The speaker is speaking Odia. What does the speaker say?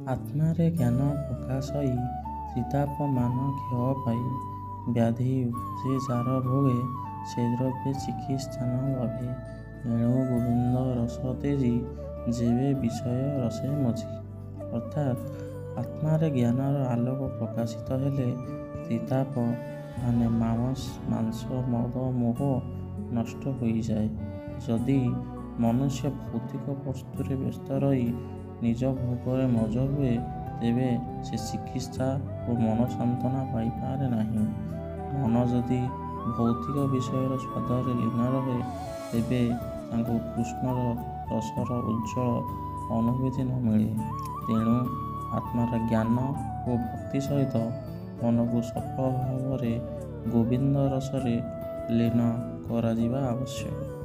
ଆତ୍ମାରେ ଜ୍ଞାନ ପ୍ରକାଶଇ ତ୍ରିତାପ ମାନ କ୍ଷୟ ପାଇ ବ୍ୟାଧି ଉପଜେ ଯାର ଭୋଗେ ସେ ଦ୍ରବ୍ୟେ ଚିକିତ୍ସାନ ଲଭେ ଏଣୁ ଗୋବିନ୍ଦ ରସ ତେଜି ଯେବେ ବିଷୟ ରସେ ମଜି। ଅର୍ଥାତ୍ ଆତ୍ମାରେ ଜ୍ଞାନର ଆଲୋକ ପ୍ରକାଶିତ ହେଲେ ତ୍ରିତାପ ମାନେ ମାଂସ ମଦ ମୋହ ନଷ୍ଟ ହୋଇଯାଏ। ଯଦି ମନୁଷ୍ୟ ଭୌତିକ ବସ୍ତୁରେ ବ୍ୟସ୍ତ ରହି ନିଜ ଭୋଗରେ ମଜ ହୁଏ ତେବେ ସେ ଚିକିତ୍ସା ଓ ମନ ସାନ୍ତ୍ୱନା ପାଇପାରେ ନାହିଁ। ମନ ଯଦି ଭୌତିକ ବିଷୟର ସ୍ୱାଦରେ ଲୀନ ରହେ ତେବେ ତାଙ୍କୁ କୃଷ୍ଣର ରସର ଉଜ୍ଜ୍ୱଳ ଅନୁଭୂତି ନ ମିଳେ। ତେଣୁ ଆତ୍ମାର ଜ୍ଞାନ ଓ ଭକ୍ତି ସହିତ ମନକୁ ସଫଳ ଭାବରେ ଗୋବିନ୍ଦ ରସରେ ଲୀନ କରାଯିବା ଆବଶ୍ୟକ।